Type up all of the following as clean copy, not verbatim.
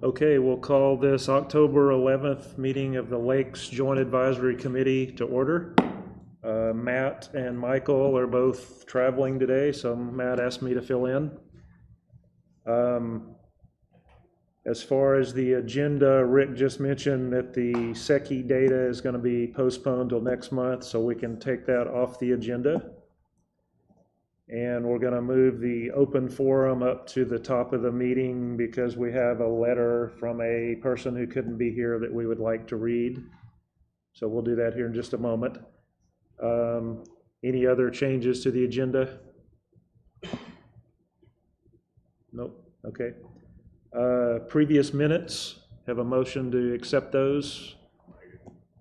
Okay, we'll call this October 11th meeting of the Lakes Joint Advisory Committee to order. Matt and Michael are both traveling today, so Matt asked me to fill in. As far as the agenda, Rick just mentioned that the SECI data is going to be postponed till next month, so we can take that off the agenda. And we're going to move the open forum up to the top of the meeting because we have a letter from a person who couldn't be here that we would like to read. So we'll do that here in just a moment. Any other changes to the agenda? Nope. Okay. Previous minutes, have a motion to accept those?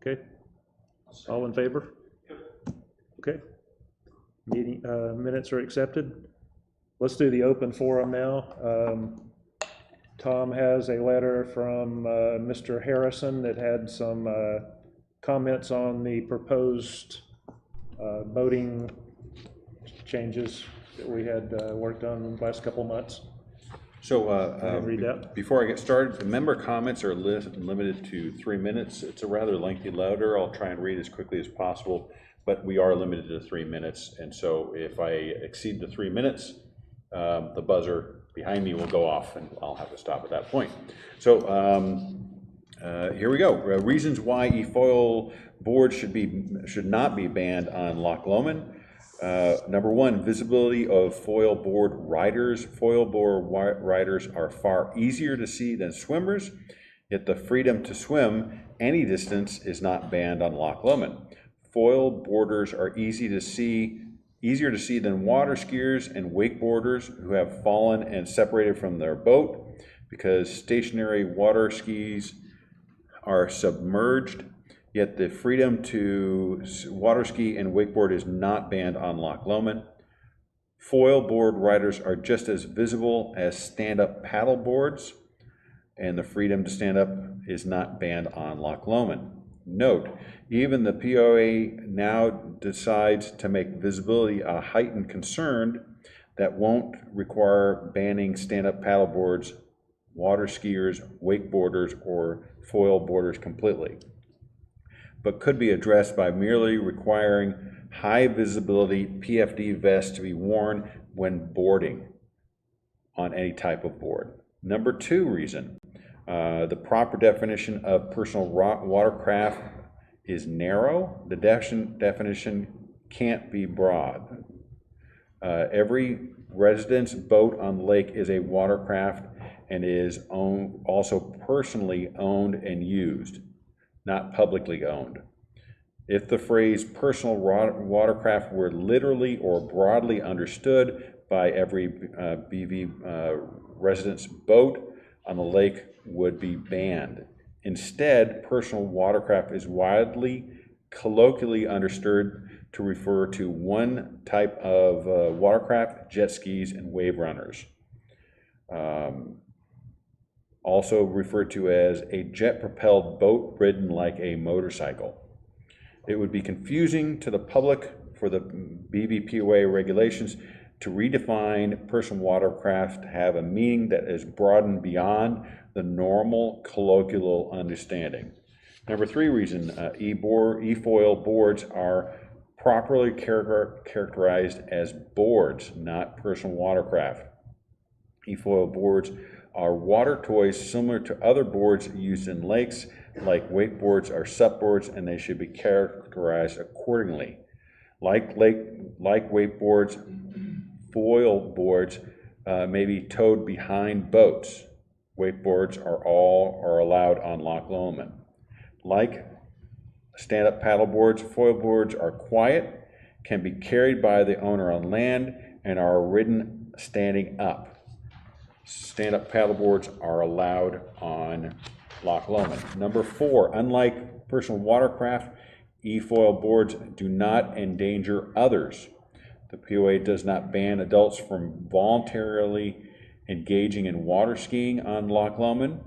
Okay. All in favor? Okay. Meeting minutes are accepted. Let's do the open forum now. Tom has a letter from Mr. Harrison that had some comments on the proposed voting changes that we had worked on the last couple months. So read that. Before I get started, the member comments are limited to 3 minutes. It's a rather lengthy letter. I'll try and read as quickly as possible, but we are limited to 3 minutes. And so if I exceed the 3 minutes, the buzzer behind me will go off and I'll have to stop at that point. So here we go. Reasons why e-foil boards should not be banned on Loch Lomond. Number one, visibility of foil board riders. Foil board riders are far easier to see than swimmers, yet the freedom to swim any distance is not banned on Loch Lomond. Foil boarders are easier to see than water skiers and wakeboarders who have fallen and separated from their boat because stationary water skis are submerged. Yet the freedom to water ski and wakeboard is not banned on Loch Lomond. Foil board riders are just as visible as stand-up paddle boards, and the freedom to stand up is not banned on Loch Lomond. Note, even the POA now decides to make visibility a heightened concern that won't require banning stand-up paddle boards, water skiers, wakeboarders, or foil boarders completely, but could be addressed by merely requiring high visibility PFD vests to be worn when boarding on any type of board. Number two reason, the proper definition of personal watercraft is narrow. The definition can't be broad. Every resident's boat on the lake is a watercraft and is also personally owned and used, not publicly owned. If the phrase personal watercraft were literally or broadly understood by every BV resident's boat on the lake would be banned. Instead, personal watercraft is widely colloquially understood to refer to one type of watercraft, jet skis, and wave runners. Also referred to as a jet-propelled boat ridden like a motorcycle. It would be confusing to the public for the BVPOA regulations to redefine personal watercraft to have a meaning that is broadened beyond the normal colloquial understanding. Number three reason, e-foil boards are properly characterized as boards, not personal watercraft. E-foil boards are water toys similar to other boards used in lakes, like wakeboards or supboards, and they should be characterized accordingly. Like wakeboards, foil boards may be towed behind boats. Wakeboards are allowed on Loch Lomond. Like stand-up paddle boards, foil boards are quiet, can be carried by the owner on land, and are ridden standing up. Stand-up paddle boards are allowed on Loch Lomond. Number four, unlike personal watercraft, e-foil boards do not endanger others. The POA does not ban adults from voluntarily engaging in water skiing on Loch Lomond.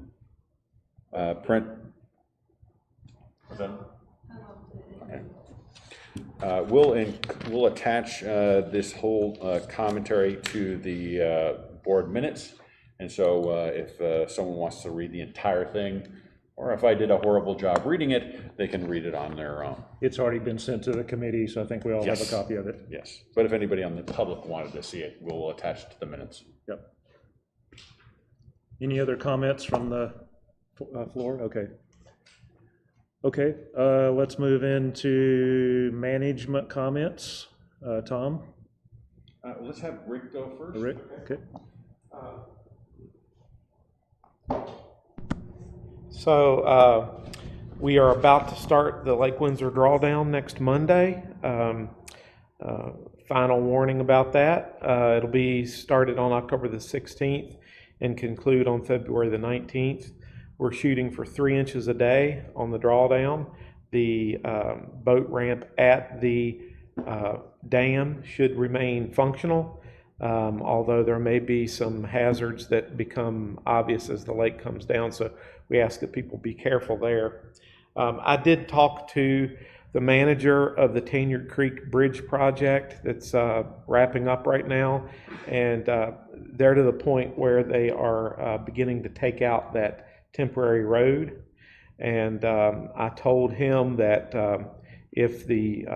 We'll attach this whole commentary to the board minutes, And so if someone wants to read the entire thing, or if I did a horrible job reading it, they can read it on their own. It's already been sent to the committee, so I think we all have a Yes. copy of it. Yes, but if anybody on the public wanted to see it, we'll attach it to the minutes. Yep. Any other comments from the floor? Okay. Okay, let's move into management comments. Tom? Let's have Rick go first. Rick? Okay. So we are about to start the Lake Windsor drawdown next Monday. Final warning about that. It'll be started on October the 16th and conclude on February the 19th. We're shooting for 3 inches a day on the drawdown. The boat ramp at the dam should remain functional, although there may be some hazards that become obvious as the lake comes down, so we ask that people be careful there. I did talk to the manager of the Tanyard Creek Bridge project that's wrapping up right now, and they're to the point where they are beginning to take out that temporary road. And I told him that if the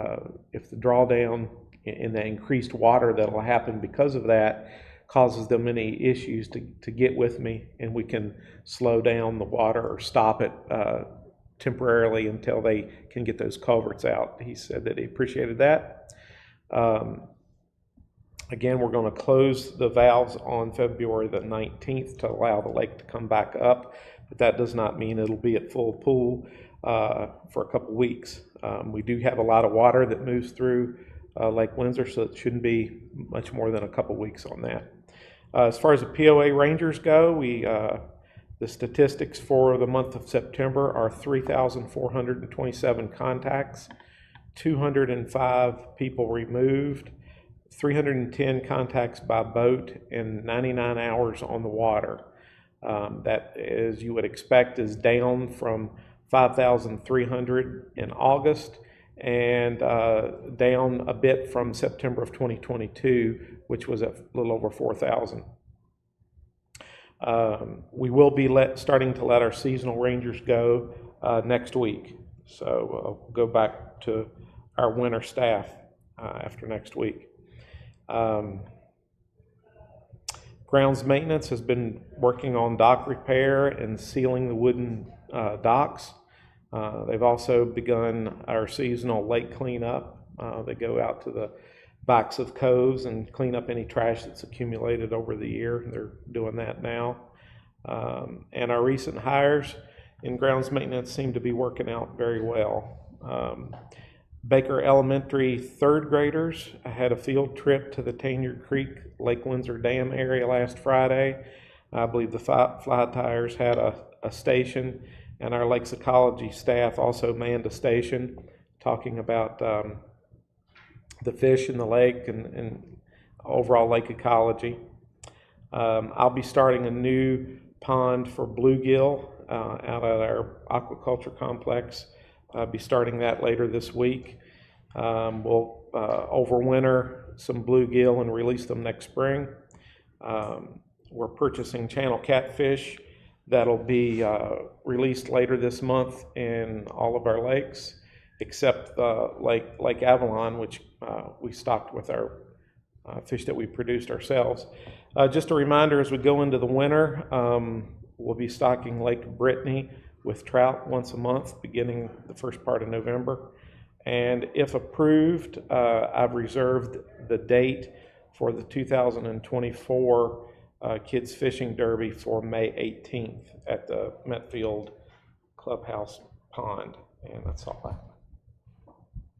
drawdown and the increased water that will happen because of that causes them any issues, to get with me, and we can slow down the water or stop it temporarily until they can get those culverts out. He said that he appreciated that. Again, we're going to close the valves on February the 19th to allow the lake to come back up, but that does not mean it'll be at full pool for a couple weeks. We do have a lot of water that moves through Lake Windsor, so it shouldn't be much more than a couple weeks on that. As far as the POA Rangers go, the statistics for the month of September are 3,427 contacts, 205 people removed, 310 contacts by boat, and 99 hours on the water. That, as you would expect, is down from 5,300 in August, and down a bit from September of 2022, which was a little over 4,000. We will be starting to let our seasonal rangers go next week. So we'll go back to our winter staff after next week. Grounds maintenance has been working on dock repair and sealing the wooden docks. They've also begun our seasonal lake cleanup. They go out to the backs of coves and clean up any trash that's accumulated over the year. They're doing that now. And our recent hires in grounds maintenance seem to be working out very well. Baker Elementary third graders had a field trip to the Tanyard Creek Lake Windsor Dam area last Friday. I believe the fly tires had a station, and our Lakes Ecology staff also manned a station talking about the fish in the lake and overall lake ecology. I'll be starting a new pond for bluegill out at our aquaculture complex. I'll be starting that later this week. We'll overwinter some bluegill and release them next spring. We're purchasing channel catfish that'll be released later this month in all of our lakes, except Lake Avalon, which we stocked with our fish that we produced ourselves. Just a reminder, as we go into the winter, we'll be stocking Lake Brittany with trout once a month, beginning the first part of November. And if approved, I've reserved the date for the 2024 Kids Fishing Derby for May 18th at the Metfield Clubhouse Pond. And that's all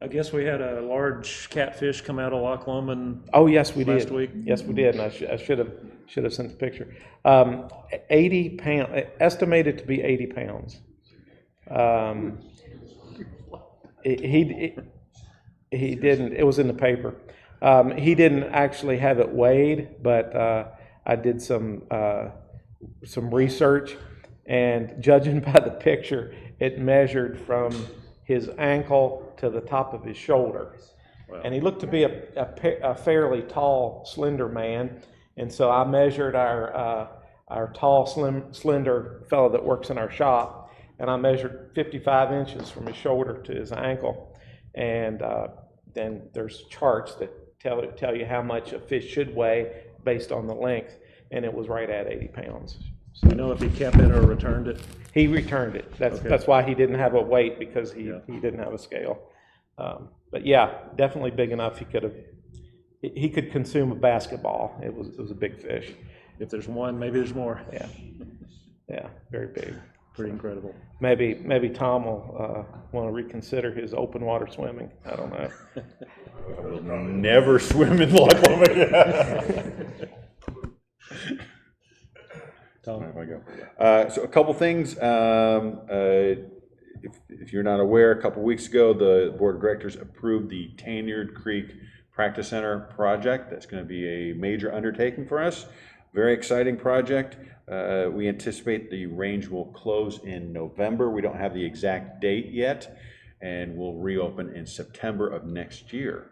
I guess we had a large catfish come out of Loch Lomond. Oh, yes, we did. Last week? Yes, we did, and I should have sent the picture. 80 pounds, estimated to be 80 pounds. He didn't, it was in the paper. He didn't actually have it weighed, but I did some research, and judging by the picture, it measured from his ankle to the top of his shoulder. Wow. And he looked to be a fairly tall, slender man. And so I measured our our tall, slender fellow that works in our shop, and I measured 55 inches from his shoulder to his ankle. And then there's charts that tell you how much a fish should weigh based on the length, and it was right at 80 pounds. Do you know if he kept it or returned it? He returned it. Okay. That's why he didn't have a weight, because he didn't have a scale. But yeah, definitely big enough. He could consume a basketball. It was a big fish. If there's one, maybe there's more. Yeah, very big. Pretty incredible. Maybe Tom will want to reconsider his open water swimming. I don't know. I will never swim in Lake again. Tom? If I go. So a couple things. If you're not aware, a couple weeks ago, the board of directors approved the Tanyard Creek Practice Center project. That's going to be a major undertaking for us. Very exciting project. We anticipate the range will close in November. We don't have the exact date yet, and will reopen in September of next year.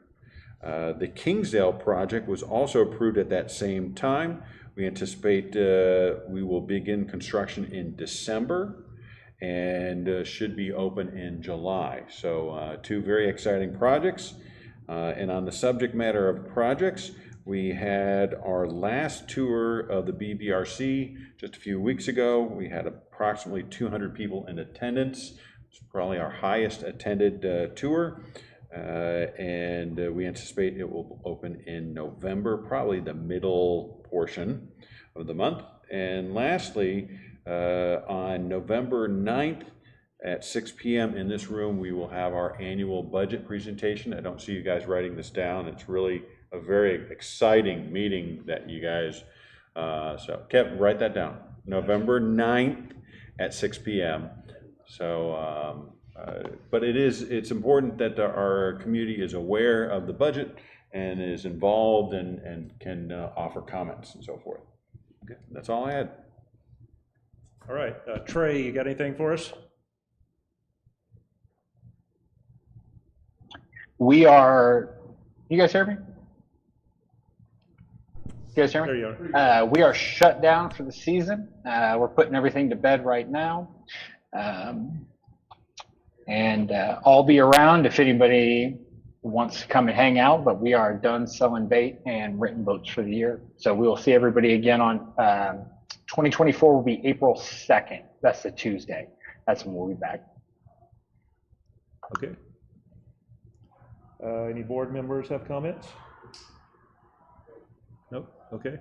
The Kingsdale project was also approved at that same time. We anticipate we will begin construction in December and should be open in July. So two very exciting projects. And on the subject matter of projects, we had our last tour of the BVRC just a few weeks ago. We had approximately 200 people in attendance. It's probably our highest attended tour. And we anticipate it will open in November, probably the middle portion of the month. And lastly, on November 9th at 6 p.m. in this room, we will have our annual budget presentation. I don't see you guys writing this down. It's really a very exciting meeting that you guys, so Kevin, write that down. November 9th at 6 p.m. So, but it's important that our community is aware of the budget and is involved and can offer comments and so forth. Okay, that's all I had. All right, Trey, you got anything for us? We are, you guys hear me? You guys hear me? There you are. We are shut down for the season. We're putting everything to bed right now. And I'll be around if anybody wants to come and hang out, but we are done selling bait and written boats for the year. So we will see everybody again on 2024 will be April 2nd. That's the Tuesday. That's when we'll be back. Okay. Any board members have comments? Nope. Okay.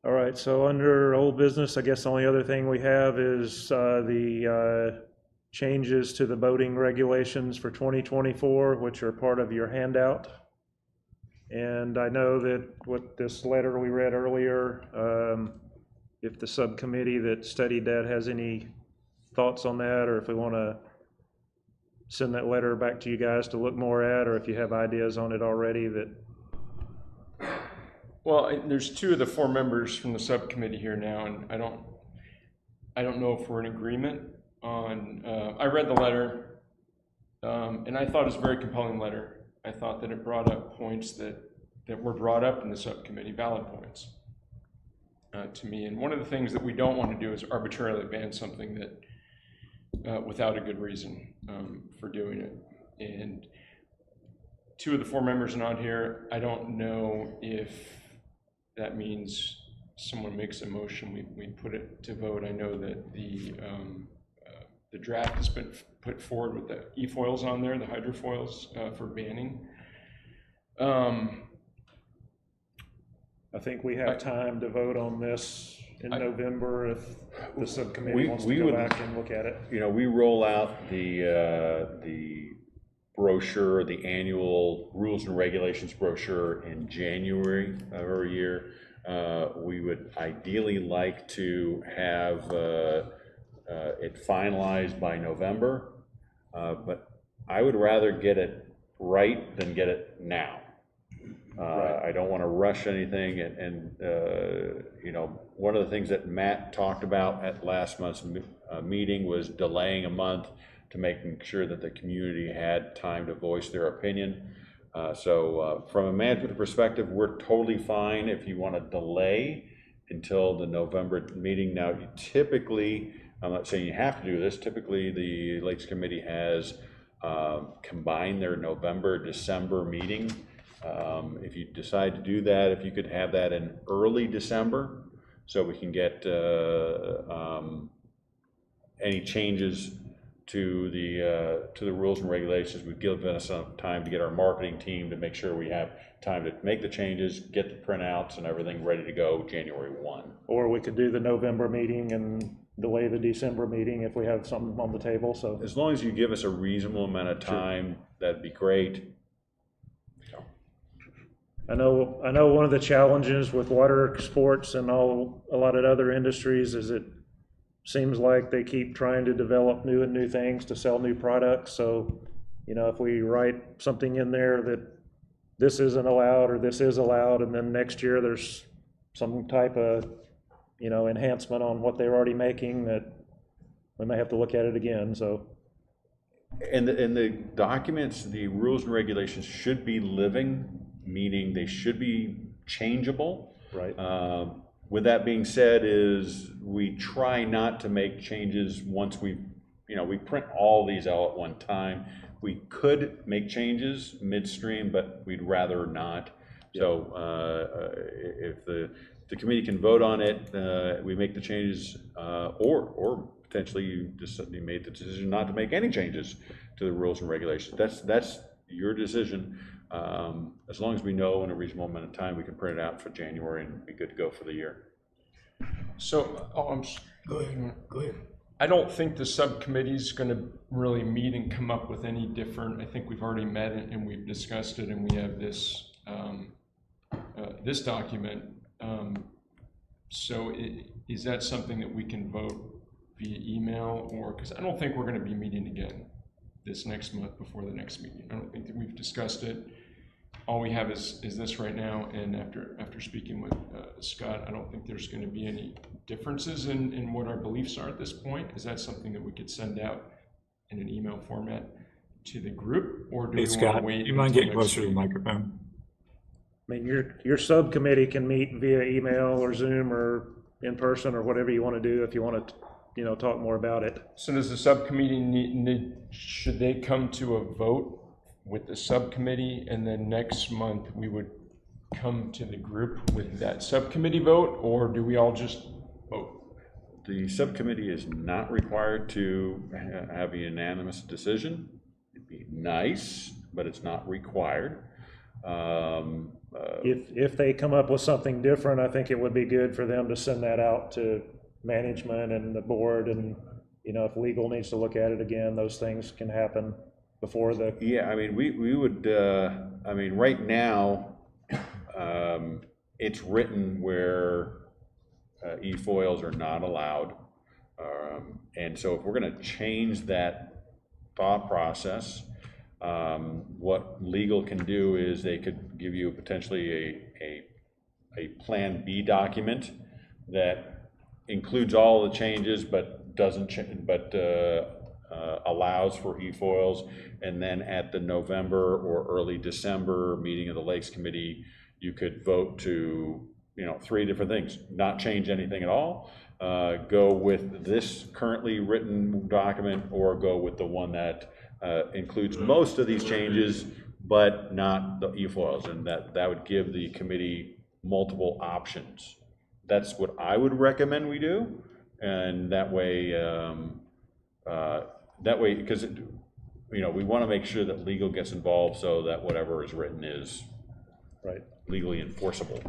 All right, so under old business, I guess the only other thing we have is the changes to the boating regulations for 2024, which are part of your handout. And I know that what this letter we read earlier, if the subcommittee that studied that has any thoughts on that, or if we want to send that letter back to you guys to look more at, or if you have ideas on it already that. Well, there's two of the four members from the subcommittee here now, and I don't know if we're in agreement on, I read the letter, and I thought it was a very compelling letter. I thought that it brought up points that were brought up in the subcommittee, valid points to me. And one of the things that we don't want to do is arbitrarily ban something that without a good reason for doing it. And two of the four members are not here. I don't know if that means someone makes a motion, we put it to vote. I know that the draft has been put forward with the e-foils on there, the hydrofoils for banning. I think we have time to vote on this in November if the subcommittee wants to go back and look at it. You know, we roll out the brochure, the annual rules and regulations brochure in January of every year. We would ideally like to have it finalized by November, but I would rather get it right than get it now. I don't want to rush anything, and you know, one of the things that Matt talked about at last month's meeting was delaying a month to making sure that the community had time to voice their opinion. So from a management perspective, we're totally fine if you want to delay until the November meeting. Now, typically, I'm not saying you have to do this, typically the Lakes Committee has combined their November, December meeting. If you decide to do that, if you could have that in early December, so we can get any changes to the rules and regulations. We've given us some time to get our marketing team to make sure we have time to make the changes, get the printouts and everything ready to go January 1. Or we could do the November meeting and delay the December meeting if we have something on the table, so. As long as you give us a reasonable amount of time, that'd be great. I know one of the challenges with water sports and a lot of other industries is it seems like they keep trying to develop new things to sell new products. So, if we write something in there that this isn't allowed or this is allowed, and then next year there's some type of, enhancement on what they're already making, that we may have to look at it again, so. And the documents, the rules and regulations should be living, meaning they should be changeable. Right. With that being said, we try not to make changes once we print all these out at one time. We could make changes midstream, but we'd rather not. So if the committee can vote on it, we make the changes, or potentially you made the decision not to make any changes to the rules and regulations. That's your decision. As long as we know in a reasonable amount of time, we can print it out for January and be good to go for the year. So, Go ahead. I don't think the subcommittee's going to really meet and come up with any different. I think we've already met and we've discussed it, and we have this this document. So is that something that we can vote via email, or, because I don't think we're going to be meeting again this next month before the next meeting. I don't think that we've discussed it. All we have is this right now, and after speaking with Scott, I don't think there's going to be any differences in what our beliefs are at this point. Is that something that we could send out in an email format to the group, or do Hey, we want Scott, to wait? you mind until getting next closer to the week? microphone? I mean, your subcommittee can meet via email or Zoom or in person or whatever you want to do if you want to, talk more about it. So does the subcommittee should they come to a vote with the subcommittee, and then next month we would come to the group with that subcommittee vote, or do we all just vote? The subcommittee is not required to have a unanimous decision. It'd be nice, but it's not required. If they come up with something different, I think it would be good for them to send that out to management and the board, and, if legal needs to look at it again, those things can happen before the. Yeah, I mean, we would, right now, it's written where e-foils are not allowed. And so if we're gonna change that thought process, what legal can do is they could give you potentially a Plan B document that includes all the changes, but doesn't allows for e-foils. And then at the November or early December meeting of the Lakes Committee, you could vote to, 3 different things: not change anything at all, go with this currently written document, or go with the one that includes most of these changes, but not the e-foils. And that would give the committee multiple options. That's what I would recommend we do. And that way, because we want to make sure that legal gets involved so that whatever is written is Right. legally enforceable.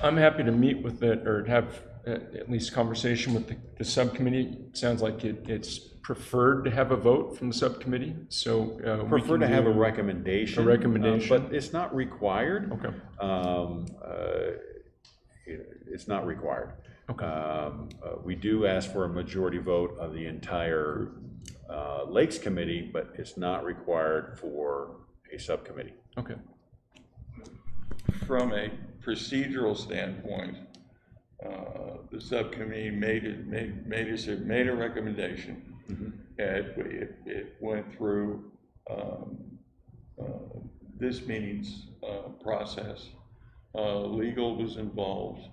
I'm happy to meet with it, or have at least conversation with the subcommittee. It sounds like it's preferred to have a vote from the subcommittee, so. we Prefer can to have a do recommendation. A recommendation. But it's not required. Okay. It's not required. Okay. We do ask for a majority vote of the entire Lakes Committee, but it's not required for a subcommittee. Okay. From a procedural standpoint, the subcommittee made a recommendation. It went through this meeting's process. Legal was involved.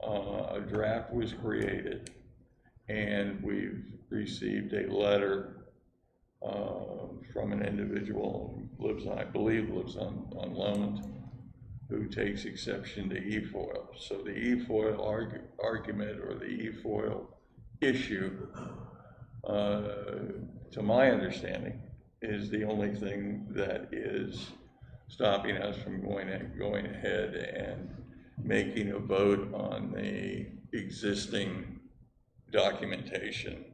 a draft was created, and we've received a letter from an individual who lives on, I believe lives on Lone, who takes exception to e-foil. So the e-foil argument or the e-foil issue, to my understanding, is the only thing that is stopping us from going ahead and making a vote on the existing documentation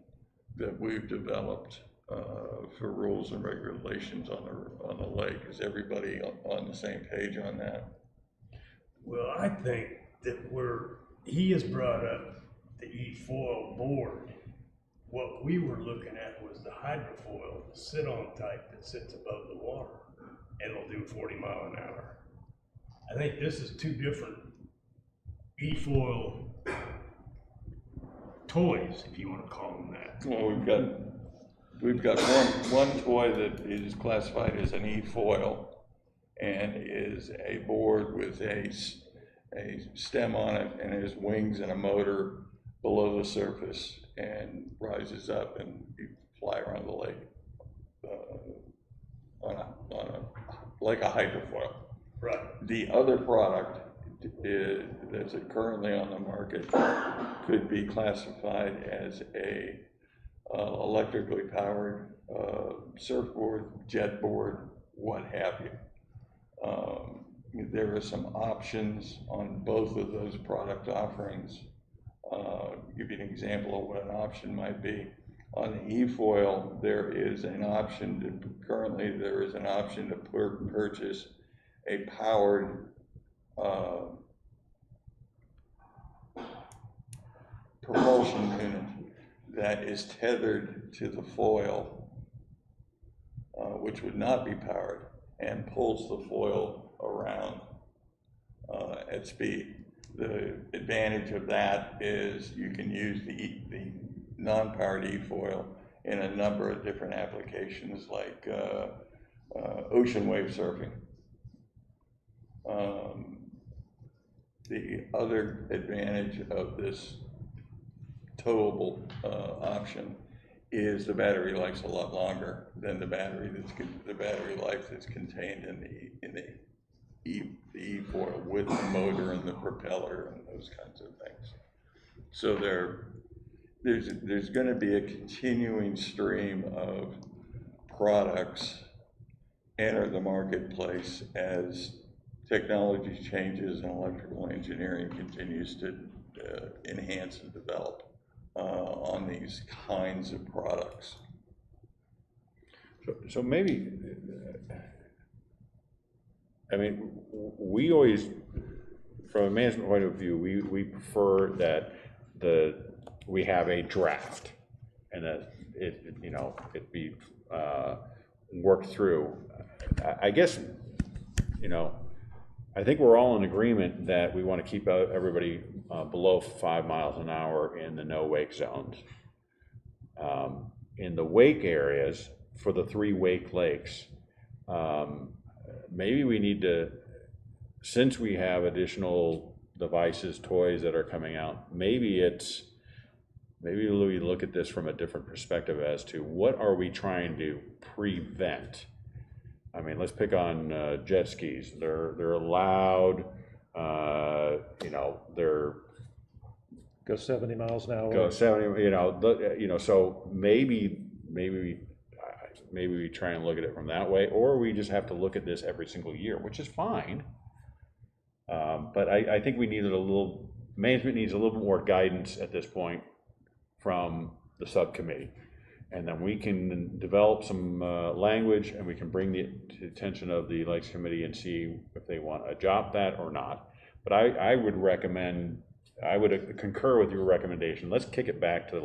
that we've developed for rules and regulations on the lake. Is everybody on the same page on that? Well, I think that he has brought up the e-foil board. What we were looking at was the hydrofoil, the sit-on type that sits above the water and it'll do 40 mile an hour. I think this is two different e-foil toys, if you want to call them that. Well, we've got one toy that is classified as an e-foil and is a board with a stem on it and has wings and a motor below the surface and rises up and you fly around the lake like a hydrofoil. Right. The other product that's currently on the market could be classified as a electrically powered surfboard, jet board, what have you. There are some options on both of those product offerings. Give you an example of what an option might be. On the e-foil, there is an option to purchase a powered propulsion unit that is tethered to the foil, which would not be powered, and pulls the foil around at speed. The advantage of that is you can use the non-powered e-foil in a number of different applications like ocean wave surfing. The other advantage of this towable option is the battery life's a lot longer than the battery life that's contained in the e-foil with the motor and the propeller and those kinds of things. So there's going to be a continuing stream of products enter the marketplace as technology changes and electrical engineering continues to enhance and develop on these kinds of products. So maybe, I mean, we always, from a management point of view, we prefer that we have a draft and that it be worked through. I guess, I think we're all in agreement that we want to keep everybody below 5 miles an hour in the no wake zones. In the wake areas, for the 3 wake lakes, maybe we need to, since we have additional devices, toys that are coming out, maybe we look at this from a different perspective as to what are we trying to prevent. I mean, let's pick on jet skis. They're allowed, they're Go 70 miles an hour. go 70, so maybe we try and look at it from that way, or we just have to look at this every single year, which is fine. But I think management needs a little bit more guidance at this point from the subcommittee. And then we can develop some language and we can bring it to the attention of the Lakes Committee and see if they want to adopt that or not. But I would concur with your recommendation. Let's kick it back to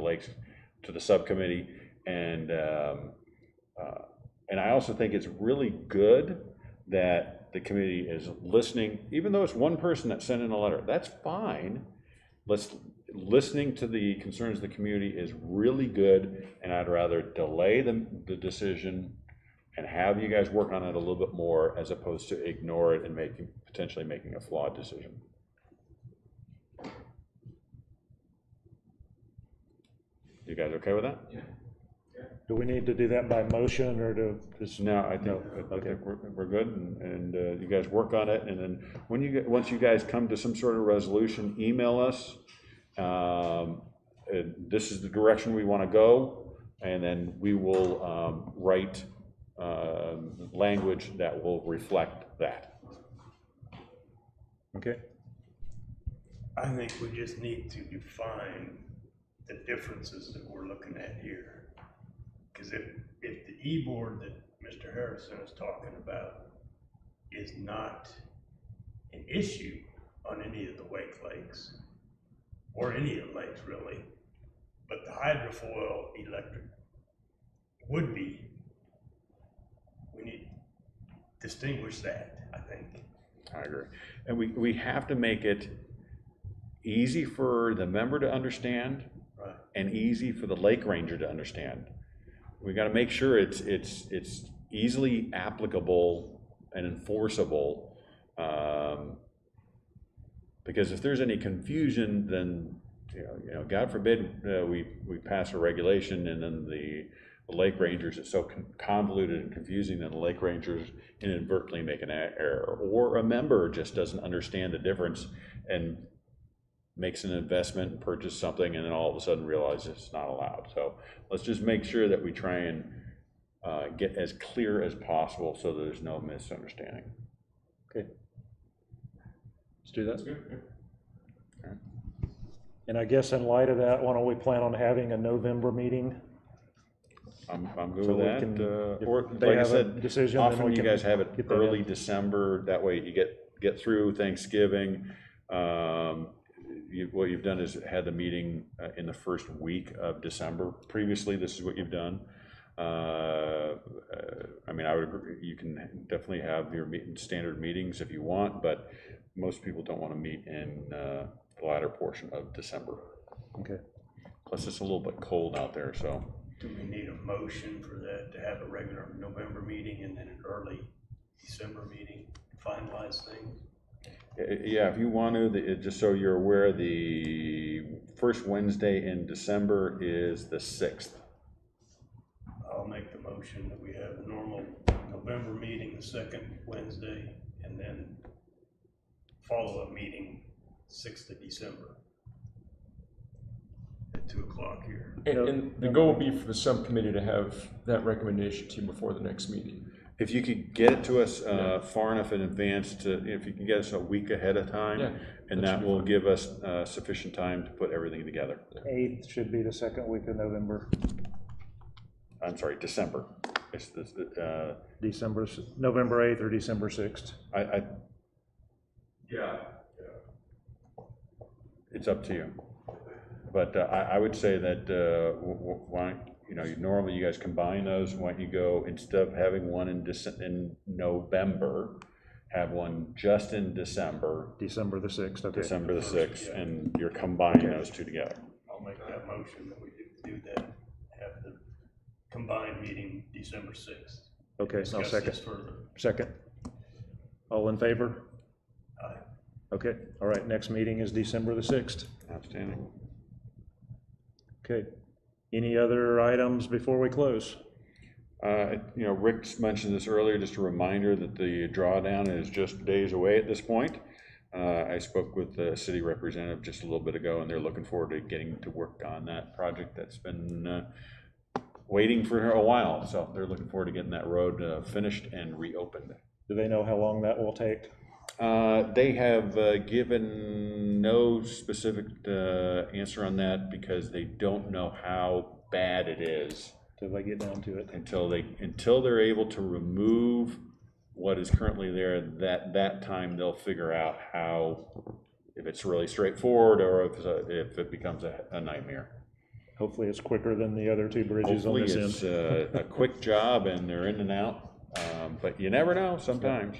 the subcommittee. And I also think it's really good that the committee is listening, even though it's one person that sent in a letter, that's fine. Listening to the concerns of the community is really good, and I'd rather delay the decision and have you guys work on it a little bit more as opposed to ignore it and potentially making a flawed decision. You guys okay with that? Do we need to do that by motion or to just? No, I think we're good, and you guys work on it, and then once you guys come to some sort of resolution, email us. And this is the direction we want to go, and then we will write language that will reflect that. Okay, I think we just need to define the differences that we're looking at here. Because if the e-board that Mr. Harrison is talking about is not an issue on any of the Wake Lakes, or any of the lakes really, but the hydrofoil electric would be, we need to distinguish that, I think. I agree. And we have to make it easy for the member to understand, Right. and easy for the lake ranger to understand. We got to make sure it's easily applicable and enforceable, because if there's any confusion, then God forbid we pass a regulation and then the lake rangers, it's so convoluted and confusing that the lake rangers inadvertently make an error, or a member just doesn't understand the difference and makes an investment and purchase something and then all of a sudden realizes it's not allowed. So let's just make sure that we try and get as clear as possible so that there's no misunderstanding. okay. Let's do that. Okay. And I guess in light of that, why don't we plan on having a November meeting? I'm good So with we that. can- if Or they like I have a said, decision, then often we you can guys have it get that early in. December. That way you get through Thanksgiving. What you've done is had the meeting in the first week of December. Previously, this is what you've done. I mean, I would agree. You can definitely have your standard meetings if you want, but most people don't want to meet in the latter portion of December. Okay, Plus, it's a little bit cold out there, so. Do we need a motion for that, to have a regular November meeting and then an early December meeting to finalize things? Yeah, if you want to, just so you're aware, the first Wednesday in December is the 6th. I'll make the motion that we have a normal November meeting, the second Wednesday, and then follow-up meeting, 6th of December at 2 o'clock here. And the goal will be for the subcommittee to have that recommendation to you before the next meeting. If you could get it to us far enough in advance if you can get us a week ahead of time, Yeah, and that will give us sufficient time to put everything together. 8th should be the second week of November, I'm sorry, December. It's November 8th or December 6th. It's up to you. But I would say that why, normally you guys combine those. Why don't you go, instead of having one in November, have one just in December, December the 6th, okay. December the 6th, and you're combining those two together. I'll make that motion that we do that, have the combined meeting December 6th. Okay, I'll Discuss second. this further. Second. All in favor? Aye. Okay, all right, next meeting is December the 6th. Outstanding. Okay. Any other items before we close? Rick mentioned this earlier, just a reminder that the drawdown is just days away at this point. I spoke with the city representative just a little bit ago, and they're looking forward to getting to work on that project that's been waiting for a while. So they're looking forward to getting that road finished and reopened. Do they know how long that will take? They have given no specific answer on that because they don't know how bad it is Till they get down to it? until they're able to remove what is currently there. That time they'll figure out if it's really straightforward or if it becomes a nightmare. Hopefully it's quicker than the other two bridges on Hopefully this end. it's a quick job and they're in and out, but you never know sometimes.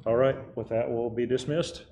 All right, with that, we'll be dismissed.